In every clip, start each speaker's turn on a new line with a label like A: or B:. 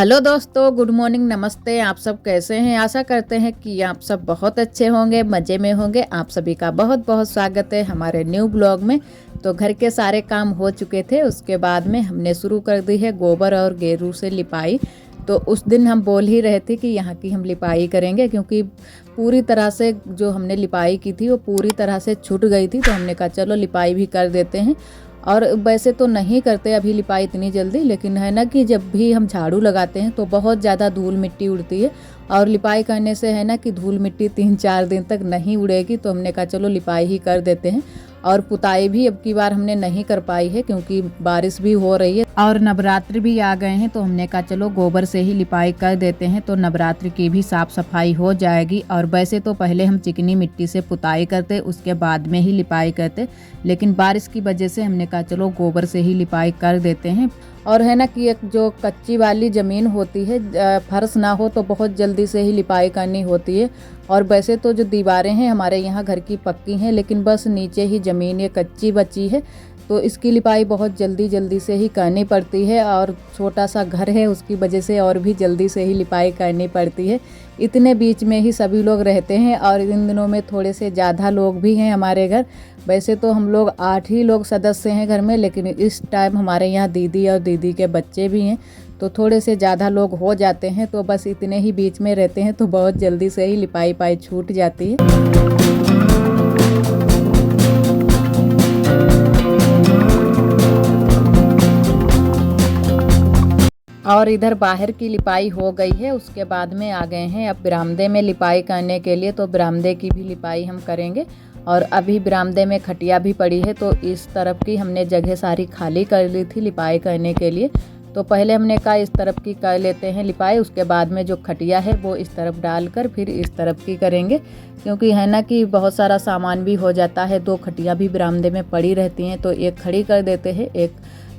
A: Hello दोस्तों, good morning, नमस्ते। आप सब कैसे हैं? आशा करते हैं कि आप सब बहुत अच्छे होंगे, मज़े में होंगे। आप सभी का बहुत बहुत स्वागत है हमारे न्यू ब्लॉग में। तो घर के सारे काम हो चुके थे, उसके बाद में हमने शुरू कर दी है गोबर और गेरू से लिपाई। तो उस दिन हम बोल ही रहे थे कि यहाँ की हम लिपाई करेंगे, क्योंकि पूरी तरह से जो हमने लिपाई की थी वो पूरी तरह से छूट गई थी। तो हमने कहा चलो लिपाई भी कर देते हैं। और वैसे तो नहीं करते अभी लिपाई इतनी जल्दी, लेकिन है ना कि जब भी हम झाड़ू लगाते हैं तो बहुत ज़्यादा धूल मिट्टी उड़ती है। और लिपाई करने से है ना कि धूल मिट्टी 3-4 दिन तक नहीं उड़ेगी। तो हमने कहा चलो लिपाई ही कर देते हैं। और पुताई भी अब की बार हमने नहीं कर पाई है, क्योंकि बारिश भी हो रही है और नवरात्रि भी आ गए हैं। तो हमने कहा चलो गोबर से ही लिपाई कर देते हैं, तो नवरात्रि की भी साफ़ सफाई हो जाएगी। और वैसे तो पहले हम चिकनी मिट्टी से पुताई करते, उसके बाद में ही लिपाई करते, लेकिन बारिश की वजह से हमने कहा चलो गोबर से ही लिपाई कर देते हैं। और है ना कि एक जो कच्ची वाली ज़मीन होती है, फर्श ना हो तो बहुत जल्दी से ही लिपाई करनी होती है। और वैसे तो जो दीवारें हैं हमारे यहाँ घर की पक्की हैं, लेकिन बस नीचे ही ज़मीन ये कच्ची बची है, तो इसकी लिपाई बहुत जल्दी से ही करनी पड़ती है। और छोटा सा घर है, उसकी वजह से और भी जल्दी से ही लिपाई करनी पड़ती है। इतने बीच में ही सभी लोग रहते हैं, और इन दिनों में थोड़े से ज़्यादा लोग भी हैं हमारे घर। वैसे तो हम लोग 8 ही लोग सदस्य हैं घर में, लेकिन इस टाइम हमारे यहाँ दीदी और दीदी के बच्चे भी हैं, तो थोड़े से ज़्यादा लोग हो जाते हैं। तो बस इतने ही बीच में रहते हैं, तो बहुत जल्दी से ही लिपाई पाई छूट जाती है। और इधर बाहर की लिपाई हो गई है, उसके बाद में आ गए हैं अब बरामदे में लिपाई करने के लिए। तो बरामदे की भी लिपाई हम करेंगे। और अभी बरामदे में खटिया भी पड़ी है, तो इस तरफ की हमने जगह सारी खाली कर ली थी लिपाई करने के लिए। तो पहले हमने कहा इस तरफ की कर लेते हैं लिपाई, उसके बाद में जो खटिया है वो इस तरफ डालकर फिर इस तरफ की करेंगे, क्योंकि है ना कि बहुत सारा सामान भी हो जाता है। 2 खटिया भी बरामदे में पड़ी रहती हैं, तो एक खड़ी कर देते हैं, एक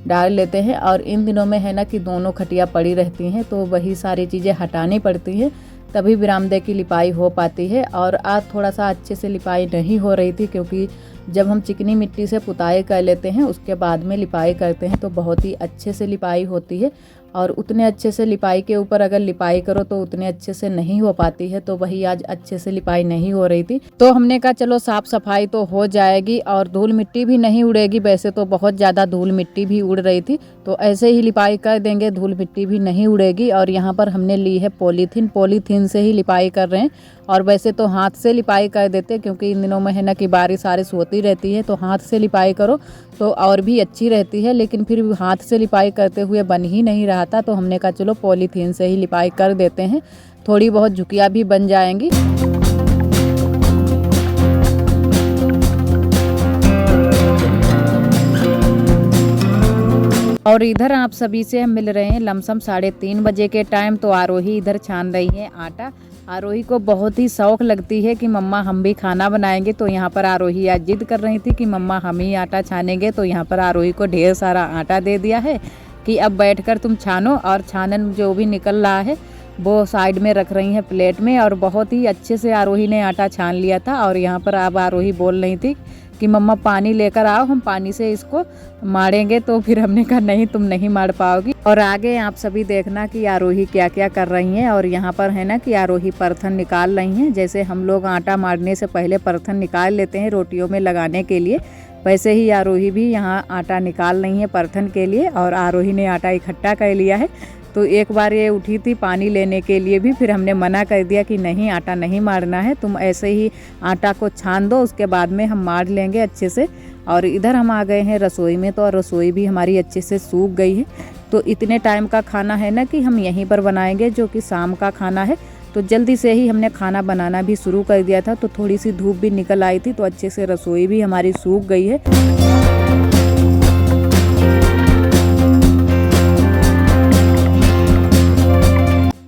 A: डाल लेते हैं। और इन दिनों में है ना कि दोनों खटिया पड़ी रहती हैं, तो वही सारी चीज़ें हटानी पड़ती हैं, तभी बरामदे की लिपाई हो पाती है। और आज थोड़ा सा अच्छे से लिपाई नहीं हो रही थी, क्योंकि जब हम चिकनी मिट्टी से पुताई कर लेते हैं उसके बाद में लिपाई करते हैं तो बहुत ही अच्छे से लिपाई होती है। और उतने अच्छे से लिपाई के ऊपर अगर लिपाई करो तो उतने अच्छे से नहीं हो पाती है। तो वही आज अच्छे से लिपाई नहीं हो रही थी, तो हमने कहा चलो साफ़ सफाई तो हो जाएगी और धूल मिट्टी भी नहीं उड़ेगी। वैसे तो बहुत ज़्यादा धूल मिट्टी भी उड़ रही थी, तो ऐसे ही लिपाई कर देंगे, धूल मिट्टी भी नहीं उड़ेगी। और यहाँ पर हमने ली है पॉलीथीन से ही लिपाई कर रहे हैं। और वैसे तो हाथ से लिपाई कर देते, क्योंकि इन दिनों में है ना कि बारिश होती रहती है, तो हाथ से लिपाई करो तो और भी अच्छी रहती है। लेकिन फिर हाथ से लिपाई करते हुए बन ही नहीं रहा था, तो हमने कहा चलो पॉलीथीन से ही लिपाई कर देते हैं, थोड़ी बहुत झुकियाँ भी बन जाएंगी। और इधर आप सभी से हम मिल रहे हैं लमसम 3:30 बजे के टाइम। तो आरोही इधर छान रही है आटा। आरोही को बहुत ही शौक लगती है कि मम्मा हम भी खाना बनाएंगे। तो यहाँ पर आरोही आज जिद कर रही थी कि मम्मा हम ही आटा छानेंगे। तो यहाँ पर आरोही को ढेर सारा आटा दे दिया है कि अब बैठकर तुम छानो। और छानन जो भी निकल रहा है वो साइड में रख रही हैं प्लेट में। और बहुत ही अच्छे से आरोही ने आटा छान लिया था। और यहाँ पर अब आरोही बोल रही थी कि मम्मा पानी लेकर आओ, हम पानी से इसको मारेंगे। तो फिर हमने कहा नहीं, तुम नहीं मार पाओगी। और आगे आप सभी देखना कि आरोही क्या क्या कर रही हैं। और यहाँ पर है ना कि आरोही परथन निकाल रही हैं। जैसे हम लोग आटा मारने से पहले परथन निकाल लेते हैं रोटियों में लगाने के लिए, वैसे ही आरोही भी यहाँ आटा निकाल रही है परथन के लिए। और आरोही ने आटा इकट्ठा कर लिया है। तो एक बार ये उठी थी पानी लेने के लिए भी, फिर हमने मना कर दिया कि नहीं, आटा नहीं मारना है, तुम ऐसे ही आटा को छान दो, उसके बाद में हम मार लेंगे अच्छे से। और इधर हम आ गए हैं रसोई में। तो रसोई भी हमारी अच्छे से सूख गई है। तो इतने टाइम का खाना है ना कि हम यहीं पर बनाएंगे, जो कि शाम का खाना है। तो जल्दी से ही हमने खाना बनाना भी शुरू कर दिया था। तो थोड़ी सी धूप भी निकल आई थी, तो अच्छे से रसोई भी हमारी सूख गई है।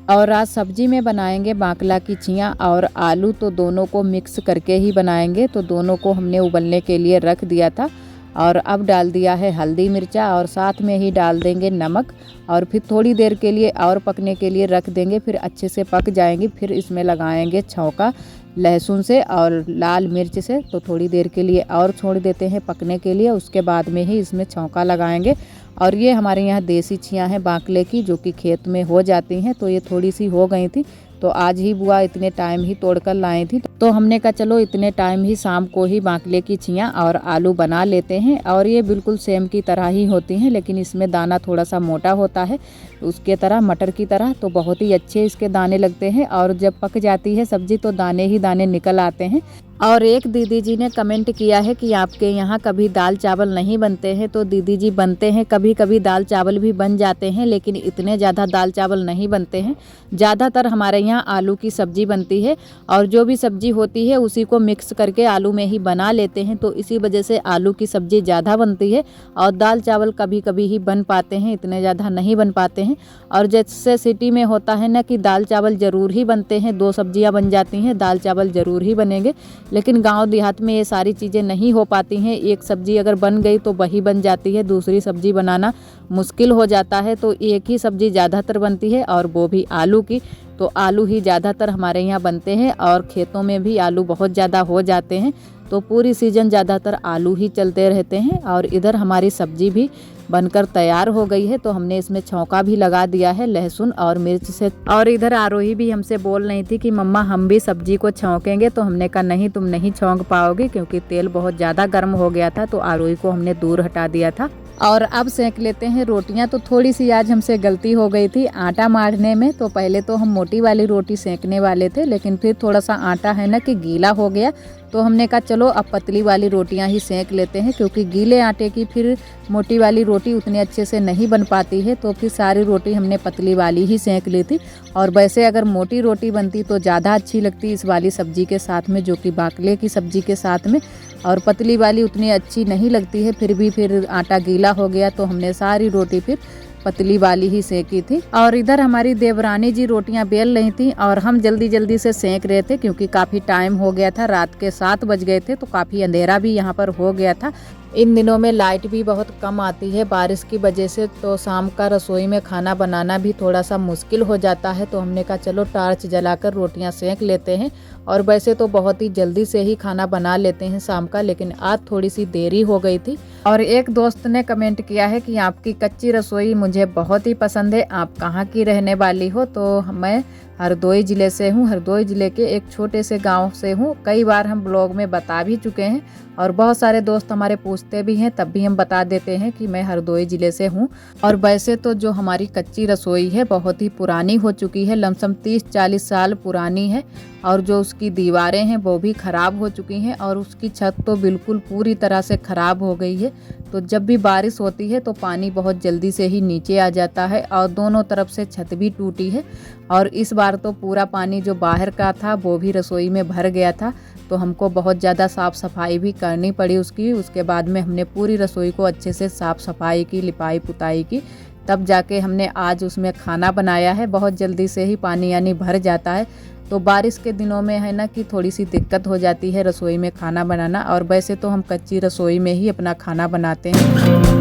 A: और आज सब्जी में बनाएंगे बाकला की छिया और आलू। तो दोनों को मिक्स करके ही बनाएंगे। तो दोनों को हमने उबलने के लिए रख दिया था। और अब डाल दिया है हल्दी मिर्चा, और साथ में ही डाल देंगे नमक। और फिर थोड़ी देर के लिए और पकने के लिए रख देंगे, फिर अच्छे से पक जाएंगी। फिर इसमें लगाएंगे छौंका लहसुन से और लाल मिर्च से। तो थोड़ी देर के लिए और छोड़ देते हैं पकने के लिए, उसके बाद में ही इसमें छौंका लगाएंगे। और ये हमारे यहाँ देसी छियाँ हैं बाकले की, जो कि खेत में हो जाती हैं। तो ये थोड़ी सी हो गई थी, तो आज ही बुआ इतने टाइम ही तोड़ कर लाई थी। तो हमने कहा चलो इतने टाइम ही शाम को ही बाकले की छियाँ और आलू बना लेते हैं। और ये बिल्कुल सेम की तरह ही होती हैं, लेकिन इसमें दाना थोड़ा सा मोटा होता है उसके तरह, मटर की तरह। तो बहुत ही अच्छे इसके दाने लगते हैं, और जब पक जाती है सब्जी तो दाने ही दाने निकल आते हैं। और एक दीदी जी ने कमेंट किया है कि आपके यहाँ कभी दाल चावल नहीं बनते हैं। तो दीदी जी बनते हैं, कभी कभी दाल चावल भी बन जाते हैं, लेकिन इतने ज़्यादा दाल चावल नहीं बनते हैं। ज़्यादातर हमारे यहाँ आलू की सब्ज़ी बनती है, और जो भी सब्ज़ी होती है उसी को मिक्स करके आलू में ही बना लेते हैं। तो इसी वजह से आलू की सब्ज़ी ज़्यादा बनती है, और दाल चावल कभी कभी ही बन पाते हैं, इतने ज़्यादा नहीं बन पाते हैं। और जैसे सिटी में होता है ना कि दाल चावल ज़रूर ही बनते हैं, 2 सब्जियाँ बन जाती हैं, दाल चावल ज़रूर ही बनेंगे। लेकिन गांव देहात में ये सारी चीज़ें नहीं हो पाती हैं। एक सब्जी अगर बन गई तो वही बन जाती है, दूसरी सब्जी बनाना मुश्किल हो जाता है। तो एक ही सब्जी ज़्यादातर बनती है, और वो भी आलू की। तो आलू ही ज़्यादातर हमारे यहाँ बनते हैं, और खेतों में भी आलू बहुत ज़्यादा हो जाते हैं। तो पूरी सीज़न ज़्यादातर आलू ही चलते रहते हैं। और इधर हमारी सब्जी भी बनकर तैयार हो गई है, तो हमने इसमें छौंका भी लगा दिया है लहसुन और मिर्च से। और इधर आरोही भी हमसे बोल रही थी कि मम्मा हम भी सब्जी को छौंकेंगे। तो हमने कहा नहीं, तुम नहीं छौंक पाओगे, क्योंकि तेल बहुत ज़्यादा गर्म हो गया था। तो आरोही को हमने दूर हटा दिया था। और अब सेंक लेते हैं रोटियां। तो थोड़ी सी आज हमसे गलती हो गई थी आटा मारने में। तो पहले तो हम मोटी वाली रोटी सेंकने वाले थे, लेकिन फिर थोड़ा सा आटा है ना कि गीला हो गया। तो हमने कहा चलो अब पतली वाली रोटियां ही सेंक लेते हैं, क्योंकि गीले आटे की फिर मोटी वाली रोटी उतने अच्छे से नहीं बन पाती है। तो फिर सारी रोटी हमने पतली वाली ही सेंक ली थी। और वैसे अगर मोटी रोटी बनती तो ज़्यादा अच्छी लगती इस वाली सब्जी के साथ में, जो कि बाकले की सब्जी के साथ में। और पतली वाली उतनी अच्छी नहीं लगती है। फिर आटा गीला हो गया, तो हमने सारी रोटी फिर पतली वाली ही सेकी थी। और इधर हमारी देवरानी जी रोटियां बेल रही थी, और हम जल्दी जल्दी से सेक रहे थे, क्योंकि काफ़ी टाइम हो गया था, रात के 7 बज गए थे। तो काफ़ी अंधेरा भी यहाँ पर हो गया था। इन दिनों में लाइट भी बहुत कम आती है बारिश की वजह से। तो शाम का रसोई में खाना बनाना भी थोड़ा सा मुश्किल हो जाता है। तो हमने कहा चलो टार्च जलाकर रोटियां सेंक लेते हैं। और वैसे तो बहुत ही जल्दी से ही खाना बना लेते हैं शाम का, लेकिन आज थोड़ी सी देरी हो गई थी। और एक दोस्त ने कमेंट किया है कि आपकी कच्ची रसोई मुझे बहुत ही पसंद है, आप कहाँ की रहने वाली हो। तो मैं हरदोई ज़िले से हूँ, हरदोई ज़िले के एक छोटे से गांव से हूँ। कई बार हम ब्लॉग में बता भी चुके हैं, और बहुत सारे दोस्त हमारे पूछते भी हैं, तब भी हम बता देते हैं कि मैं हरदोई ज़िले से हूँ। और वैसे तो जो हमारी कच्ची रसोई है बहुत ही पुरानी हो चुकी है, लमसम 30-40 साल पुरानी है। और जो उसकी दीवारें हैं वो भी ख़राब हो चुकी हैं, और उसकी छत तो बिल्कुल पूरी तरह से ख़राब हो गई है। तो जब भी बारिश होती है तो पानी बहुत जल्दी से ही नीचे आ जाता है, और दोनों तरफ से छत भी टूटी है। और इस बार तो पूरा पानी जो बाहर का था वो भी रसोई में भर गया था। तो हमको बहुत ज़्यादा साफ़ सफाई भी करनी पड़ी उसकी। उसके बाद में हमने पूरी रसोई को अच्छे से साफ़ सफाई की, लिपाई पुताई की, तब जाके हमने आज उसमें खाना बनाया है। बहुत जल्दी से ही पानी यानी भर जाता है। तो बारिश के दिनों में है ना कि थोड़ी सी दिक्कत हो जाती है रसोई में खाना बनाना। और वैसे तो हम कच्ची रसोई में ही अपना खाना बनाते हैं।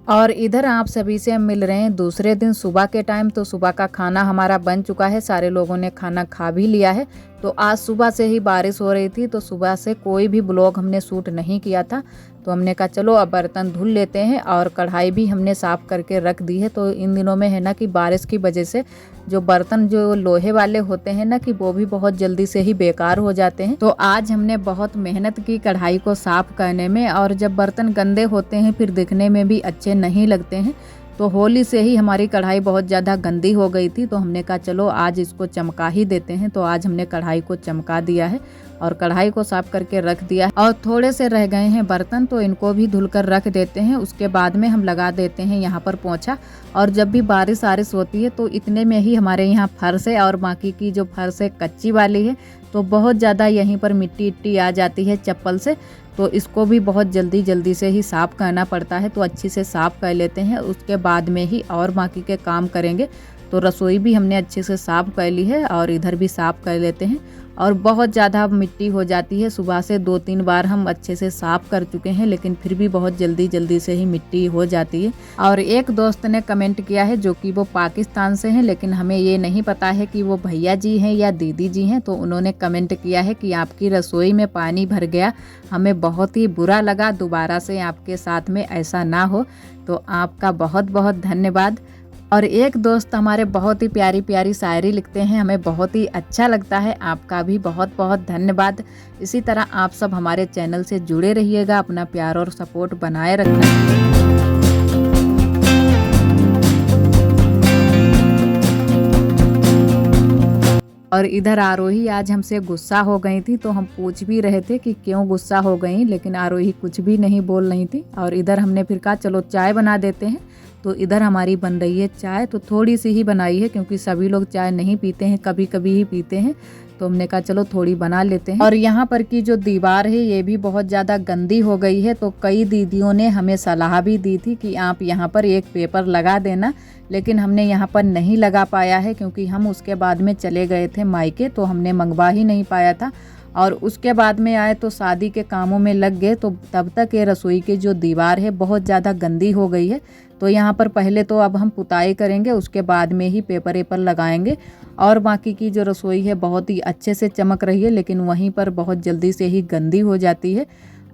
A: और इधर आप सभी से हम मिल रहे हैं दूसरे दिन सुबह के टाइम। तो सुबह का खाना हमारा बन चुका है, सारे लोगों ने खाना खा भी लिया है। तो आज सुबह से ही बारिश हो रही थी, तो सुबह से कोई भी ब्लॉग हमने शूट नहीं किया था। तो हमने कहा चलो अब बर्तन धुल लेते हैं, और कढ़ाई भी हमने साफ़ करके रख दी है। तो इन दिनों में है ना कि बारिश की वजह से जो बर्तन जो लोहे वाले होते हैं ना कि वो भी बहुत जल्दी से ही बेकार हो जाते हैं। तो आज हमने बहुत मेहनत की कढ़ाई को साफ़ करने में। और जब बर्तन गंदे होते हैं फिर दिखने में भी अच्छे नहीं लगते हैं। तो होली से ही हमारी कढ़ाई बहुत ज़्यादा गंदी हो गई थी। तो हमने कहा चलो आज इसको चमका ही देते हैं। तो आज हमने कढ़ाई को चमका दिया है, और कढ़ाई को साफ करके रख दिया है। और थोड़े से रह गए हैं बर्तन, तो इनको भी धुलकर रख देते हैं। उसके बाद में हम लगा देते हैं यहाँ पर पोंछा। और जब भी बारिश आरिश होती है तो इतने में ही हमारे यहाँ फर्श है, और बाकी की जो फर्श है कच्ची वाली है। तो बहुत ज़्यादा यहीं पर मिट्टी इट्टी आ जाती है चप्पल से। तो इसको भी बहुत जल्दी से ही साफ़ करना पड़ता है। तो अच्छी से साफ़ कर लेते हैं, उसके बाद में ही और बाकी के काम करेंगे। तो रसोई भी हमने अच्छे से साफ़ कर ली है और इधर भी साफ़ कर लेते हैं। और बहुत ज़्यादा मिट्टी हो जाती है, सुबह से 2-3 बार हम अच्छे से साफ़ कर चुके हैं, लेकिन फिर भी बहुत जल्दी से ही मिट्टी हो जाती है। और एक दोस्त ने कमेंट किया है जो कि वो पाकिस्तान से हैं, लेकिन हमें ये नहीं पता है कि वो भैया जी हैं या दीदी जी हैं। तो उन्होंने कमेंट किया है कि आपकी रसोई में पानी भर गया, हमें बहुत ही बुरा लगा, दोबारा से आपके साथ में ऐसा ना हो। तो आपका बहुत बहुत धन्यवाद। और एक दोस्त हमारे बहुत ही प्यारी प्यारी शायरी लिखते हैं, हमें बहुत ही अच्छा लगता है, आपका भी बहुत बहुत धन्यवाद। इसी तरह आप सब हमारे चैनल से जुड़े रहिएगा, अपना प्यार और सपोर्ट बनाए रखना। और इधर आरोही आज हमसे गुस्सा हो गई थी, तो हम पूछ भी रहे थे कि क्यों गुस्सा हो गई, लेकिन आरोही कुछ भी नहीं बोल रही थी। और इधर हमने फिर कहा चलो चाय बना देते हैं। तो इधर हमारी बन रही है चाय, तो थोड़ी सी ही बनाई है क्योंकि सभी लोग चाय नहीं पीते हैं, कभी कभी ही पीते हैं। तो हमने कहा चलो थोड़ी बना लेते हैं। और यहाँ पर की जो दीवार है ये भी बहुत ज़्यादा गंदी हो गई है, तो कई दीदियों ने हमें सलाह भी दी थी कि आप यहाँ पर एक पेपर लगा देना, लेकिन हमने यहाँ पर नहीं लगा पाया है क्योंकि हम उसके बाद में चले गए थे मायके, तो हमने मंगवा ही नहीं पाया था। और उसके बाद में आए तो शादी के कामों में लग गए, तो तब तक ये रसोई की जो दीवार है बहुत ज़्यादा गंदी हो गई है। तो यहाँ पर पहले तो अब हम पुताई करेंगे, उसके बाद में ही पेपर वेपर लगाएंगे। और बाकी की जो रसोई है बहुत ही अच्छे से चमक रही है, लेकिन वहीं पर बहुत जल्दी से ही गंदी हो जाती है।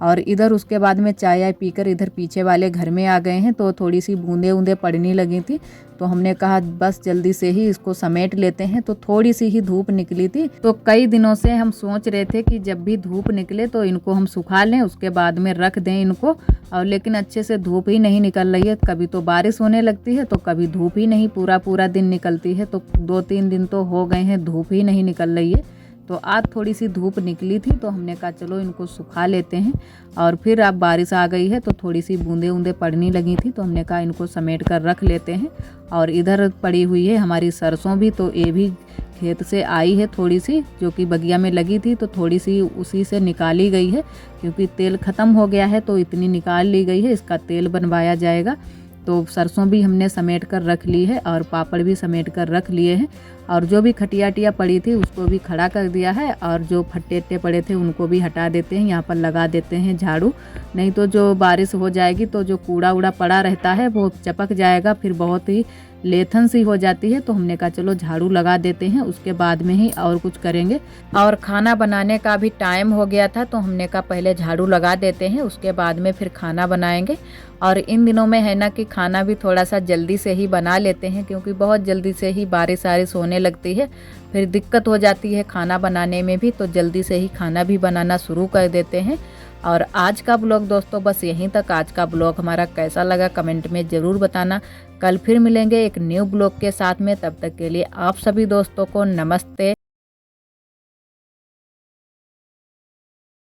A: और इधर उसके बाद में चाय पीकर इधर पीछे वाले घर में आ गए हैं, तो थोड़ी सी बूंदे बूंदे पड़ने लगी थी। तो हमने कहा बस जल्दी से ही इसको समेट लेते हैं। तो थोड़ी सी ही धूप निकली थी, तो कई दिनों से हम सोच रहे थे कि जब भी धूप निकले तो इनको हम सुखा लें, उसके बाद में रख दें इनको। और लेकिन अच्छे से धूप ही नहीं निकल रही है, कभी तो बारिश होने लगती है तो कभी धूप ही नहीं पूरा दिन निकलती है। तो 2-3 दिन तो हो गए हैं धूप ही नहीं निकल रही है। तो आज थोड़ी सी धूप निकली थी, तो हमने कहा चलो इनको सुखा लेते हैं। और फिर अब बारिश आ गई है तो थोड़ी सी बूंदे बूंदे पड़ने लगी थी, तो हमने कहा इनको समेट कर रख लेते हैं। और इधर पड़ी हुई है हमारी सरसों भी, तो ये भी खेत से आई है थोड़ी सी, जो कि बगिया में लगी थी, तो थोड़ी सी उसी से निकाली गई है क्योंकि तेल ख़त्म हो गया है, तो इतनी निकाल ली गई है, इसका तेल बनवाया जाएगा। तो सरसों भी हमने समेट कर रख ली है और पापड़ भी समेट कर रख लिए हैं। और जो भी खटिया पड़ी थी उसको भी खड़ा कर दिया है, और जो फट्टे पड़े थे उनको भी हटा देते हैं, यहाँ पर लगा देते हैं झाड़ू। नहीं तो जो बारिश हो जाएगी तो जो कूड़ा उड़ा पड़ा रहता है वो चपक जाएगा, फिर बहुत ही लेथन सी हो जाती है। तो हमने कहा चलो झाड़ू लगा देते हैं, उसके बाद में ही और कुछ करेंगे। और खाना बनाने का भी टाइम हो गया था, तो हमने कहा पहले झाड़ू लगा देते हैं, उसके बाद में फिर खाना बनाएंगे। और इन दिनों में है ना कि खाना भी थोड़ा सा जल्दी से ही बना लेते हैं, क्योंकि बहुत जल्दी से ही बारिश वारिश होने लगती है, फिर दिक्कत हो जाती है खाना बनाने में भी। तो जल्दी से ही खाना भी बनाना शुरू कर देते हैं। और आज का ब्लॉग दोस्तों बस यहीं तक। आज का ब्लॉग हमारा कैसा लगा कमेंट में ज़रूर बताना। कल फिर मिलेंगे एक न्यू ब्लॉग के साथ में, तब तक के लिए आप सभी दोस्तों को नमस्ते।